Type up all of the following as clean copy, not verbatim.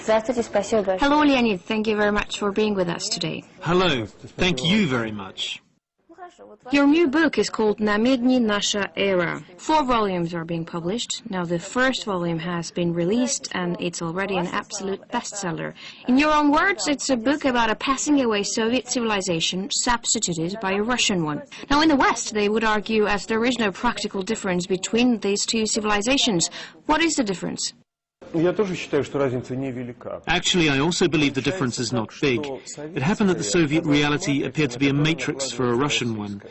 Hello, Leonid. Thank you very much for being with us today. Hello. Thank you very much. Your new book is called Namedni Nasha Era. 4 volumes are being published. Now the first volume has been released and it's already an absolute bestseller. In your own words, it's a book about a passing away Soviet civilization substituted by a Russian one. Now in the West, they would argue as there is no practical difference between these two civilizations. What is the difference? Actually, I also believe the difference is not big. It happened that the Soviet reality appeared to be a matrix for a Russian one.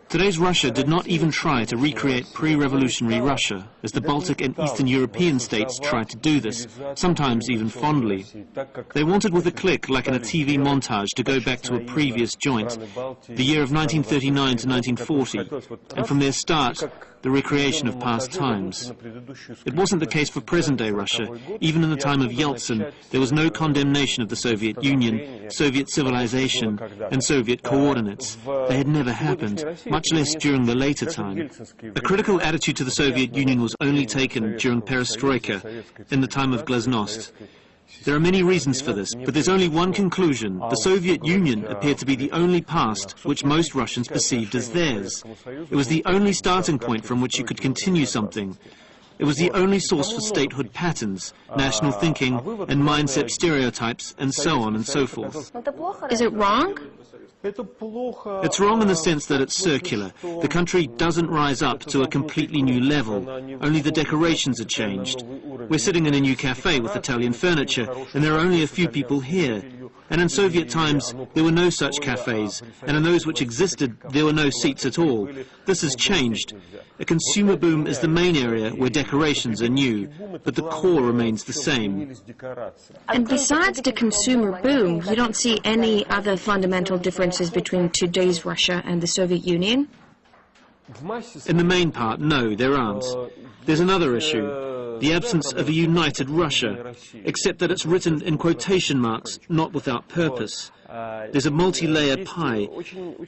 Today's Russia did not even try to recreate pre-revolutionary Russia, as the Baltic and Eastern European states tried to do this, sometimes even fondly. They wanted with a click, like in a TV montage, to go back to a previous joint, the year of 1939 to 1940, and from their start, the recreation of past times. It wasn't the case for present-day Russia. Even in the time of Yeltsin, there was no condemnation of the Soviet Union, Soviet civilization, and Soviet coordinates. They had never happened, much less during the later time. A critical attitude to the Soviet Union was only taken during perestroika, in the time of glasnost. There are many reasons for this, but there's only one conclusion. The Soviet Union appeared to be the only past which most Russians perceived as theirs. It was the only starting point from which you could continue something. It was the only source for statehood patterns, national thinking, and mindset stereotypes, and so on and so forth. Is it wrong? It's wrong in the sense that it's circular. The country doesn't rise up to a completely new level. Only the decorations are changed. We're sitting in a new cafe with Italian furniture, and there are only a few people here. And in Soviet times, there were no such cafes, and in those which existed, there were no seats at all. This has changed. A consumer boom is the main area where decorations are new, but the core remains the same. And besides the consumer boom, you don't see any other fundamental differences between today's Russia and the Soviet Union? In the main part, no, there aren't. There's another issue, the absence of a united Russia, except that it's written in quotation marks, not without purpose. There's a multi-layer pie.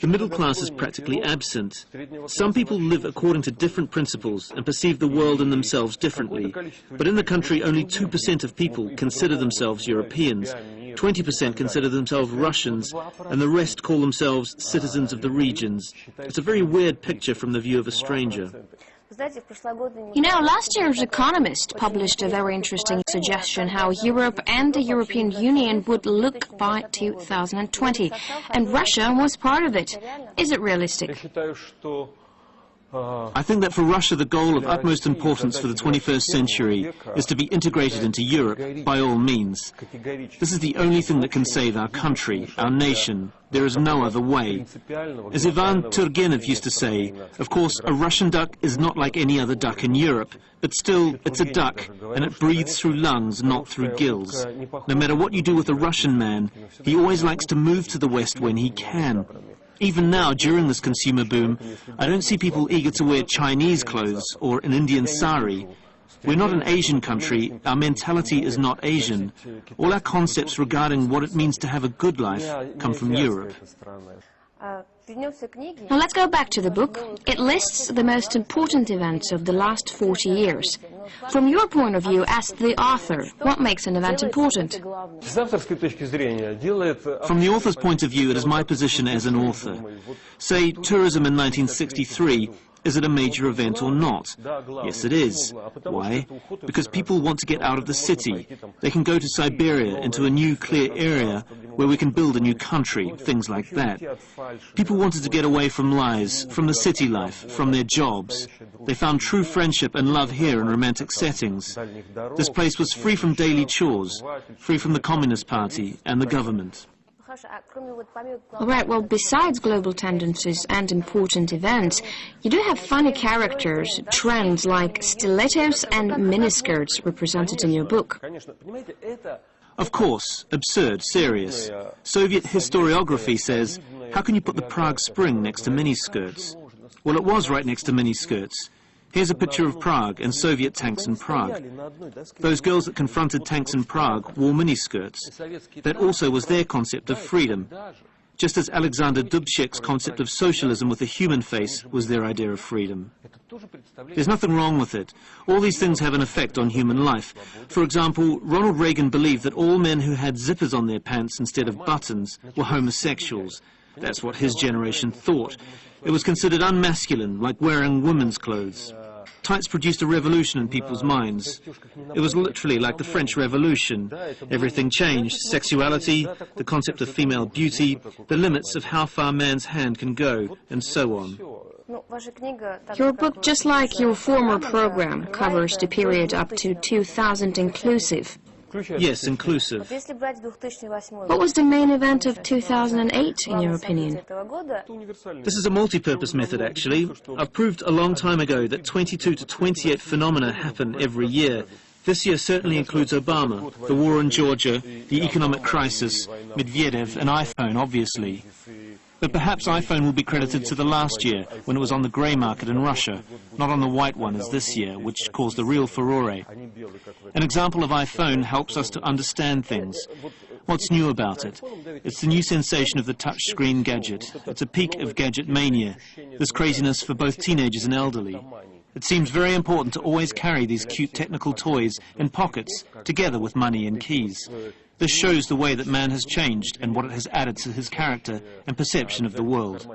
The middle class is practically absent. Some people live according to different principles and perceive the world and themselves differently. But in the country, only 2% of people consider themselves Europeans. 20% consider themselves Russians, and the rest call themselves citizens of the regions. It's a very weird picture from the view of a stranger. You know, last year's Economist published a very interesting suggestion how Europe and the European Union would look by 2020, and Russia was part of it. Is it realistic? I think that for Russia the goal of utmost importance for the 21st century is to be integrated into Europe by all means. This is the only thing that can save our country, our nation. There is no other way. As Ivan Turgenev used to say, of course a Russian duck is not like any other duck in Europe, but still it's a duck and it breathes through lungs, not through gills. No matter what you do with a Russian man, he always likes to move to the West when he can. Even now, during this consumer boom, I don't see people eager to wear Chinese clothes or an Indian sari. We're not an Asian country. Our mentality is not Asian. All our concepts regarding what it means to have a good life come from Europe. Now let's go back to the book. It lists the most important events of the last 40 years. From your point of view as the author, what makes an event important? From the author's point of view, it is my position as an author. Say, tourism in 1963. Is it a major event or not? Yes, it is. Why? Because people want to get out of the city. They can go to Siberia, into a new clear area where we can build a new country, things like that. People wanted to get away from lies, from the city life, from their jobs. They found true friendship and love here in romantic settings. This place was free from daily chores, free from the Communist Party and the government. All right, well, besides global tendencies and important events, you do have funny characters, trends like stilettos and miniskirts represented in your book. Of course, absurd, serious. Soviet historiography says, how can you put the Prague Spring next to miniskirts? Well, it was right next to miniskirts. Here's a picture of Prague and Soviet tanks in Prague. Those girls that confronted tanks in Prague wore miniskirts. That also was their concept of freedom. just as Alexander Dubček's concept of socialism with a human face was their idea of freedom. There's nothing wrong with it. All these things have an effect on human life. For example, Ronald Reagan believed that all men who had zippers on their pants instead of buttons were homosexuals. That's what his generation thought. It was considered unmasculine, like wearing women's clothes. Tights produced a revolution in people's minds. It was literally like the French Revolution. Everything changed. Sexuality, the concept of female beauty, the limits of how far man's hand can go, and so on. Your book, just like your former program, covers the period up to 2000 inclusive. Yes, inclusive. What was the main event of 2008, in your opinion? This is a multi-purpose method, actually. I've proved a long time ago that 22 to 28 phenomena happen every year. This year certainly includes Obama, the war in Georgia, the economic crisis, Medvedev, and iPhone, obviously. But perhaps iPhone will be credited to the last year, when it was on the grey market in Russia, not on the white one as this year, which caused a real furore. An example of iPhone helps us to understand things. What's new about it? It's the new sensation of the touchscreen gadget. It's a peak of gadget mania. There's craziness for both teenagers and elderly. It seems very important to always carry these cute technical toys in pockets, together with money and keys. This shows the way that man has changed and what it has added to his character and perception of the world.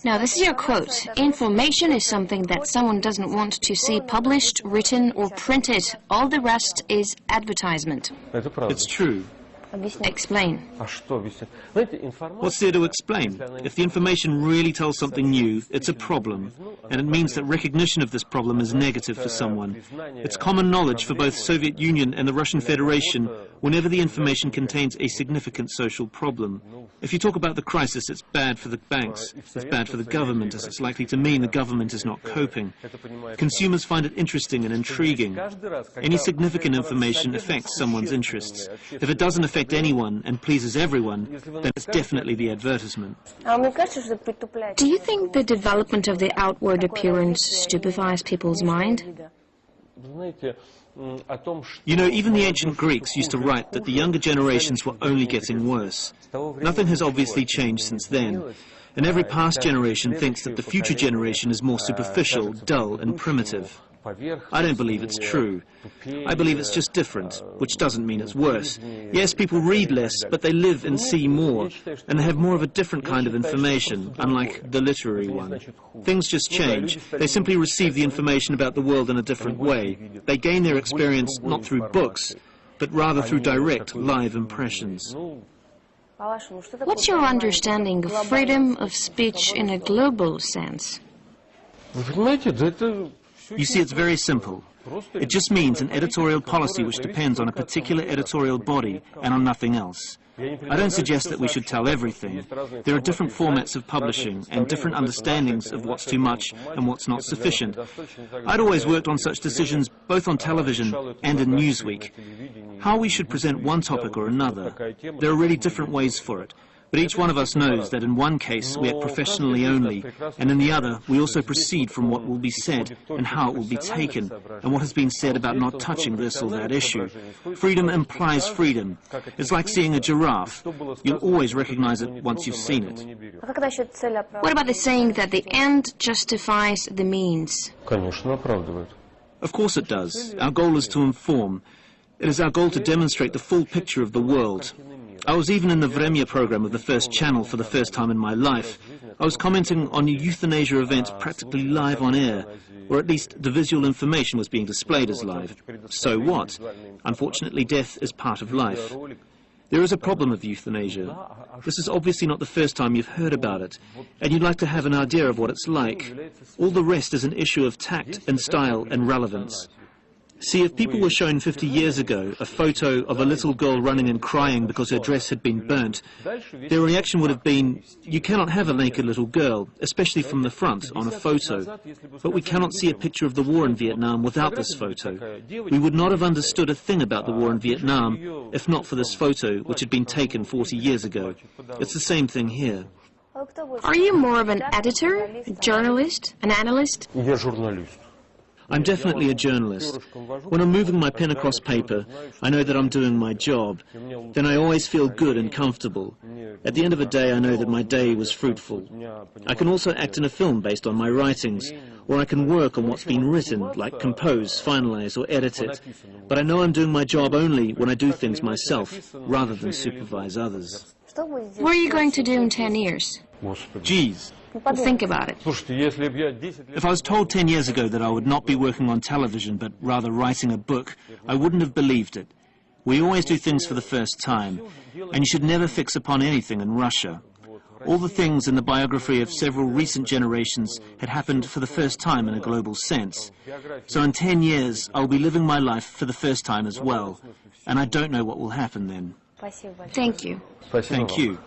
Now, this is your quote. Information is something that someone doesn't want to see published, written, or printed. All the rest is advertisement. It's true. Explain. What's there to explain? If the information really tells something new, it's a problem, and it means that recognition of this problem is negative for someone. It's common knowledge for both Soviet Union and the Russian Federation whenever the information contains a significant social problem. If you talk about the crisis, it's bad for the banks, it's bad for the government, as it's likely to mean the government is not coping. Consumers find it interesting and intriguing. Any significant information affects someone's interests. If it doesn't affect anyone and pleases everyone, then it's definitely the advertisement. Do you think the development of the outward appearance stupefies people's mind? You know, even the ancient Greeks used to write that the younger generations were only getting worse. Nothing has obviously changed since then. And every past generation thinks that the future generation is more superficial, dull, and primitive. I don't believe it's true. I believe it's just different, which doesn't mean it's worse. Yes, people read less, but they live and see more, and they have more of a different kind of information, unlike the literary one. Things just change. They simply receive the information about the world in a different way. They gain their experience not through books, but rather through direct, live impressions. What's your understanding of freedom of speech in a global sense? You see, it's very simple. It just means an editorial policy which depends on a particular editorial body and on nothing else. I don't suggest that we should tell everything. There are different formats of publishing and different understandings of what's too much and what's not sufficient. I'd always worked on such decisions both on television and in Newsweek. How we should present one topic or another. There are really different ways for it. But each one of us knows that in one case we act professionally only, and in the other we also proceed from what will be said and how it will be taken, and what has been said about not touching this or that issue. Freedom implies freedom. It's like seeing a giraffe. You'll always recognize it once you've seen it. What about the saying that the end justifies the means? Of course it does. Our goal is to inform. It is our goal to demonstrate the full picture of the world. I was even in the Vremya program of the First Channel for the first time in my life. I was commenting on a euthanasia event practically live on air, or at least the visual information was being displayed as live. So what? Unfortunately, death is part of life. There is a problem of euthanasia. This is obviously not the first time you've heard about it, and you'd like to have an idea of what it's like. All the rest is an issue of tact and style and relevance. See, if people were shown 50 years ago a photo of a little girl running and crying because her dress had been burnt, their reaction would have been, you cannot have a naked little girl, especially from the front, on a photo. But we cannot see a picture of the war in Vietnam without this photo. We would not have understood a thing about the war in Vietnam if not for this photo, which had been taken 40 years ago. It's the same thing here. Are you more of an editor, a journalist, an analyst? I'm definitely a journalist. When I'm moving my pen across paper, I know that I'm doing my job. Then I always feel good and comfortable. At the end of a day, I know that my day was fruitful. I can also act in a film based on my writings, or I can work on what's been written, like compose, finalize, or edit it. But I know I'm doing my job only when I do things myself, rather than supervise others. What are you going to do in 10 years? Geez. Think about it. If I was told 10 years ago that I would not be working on television, but rather writing a book, I wouldn't have believed it. We always do things for the first time, and you should never fix upon anything in Russia. All the things in the biography of several recent generations had happened for the first time in a global sense. So in 10 years, I'll be living my life for the first time as well, and I don't know what will happen then. Thank you. Thank you.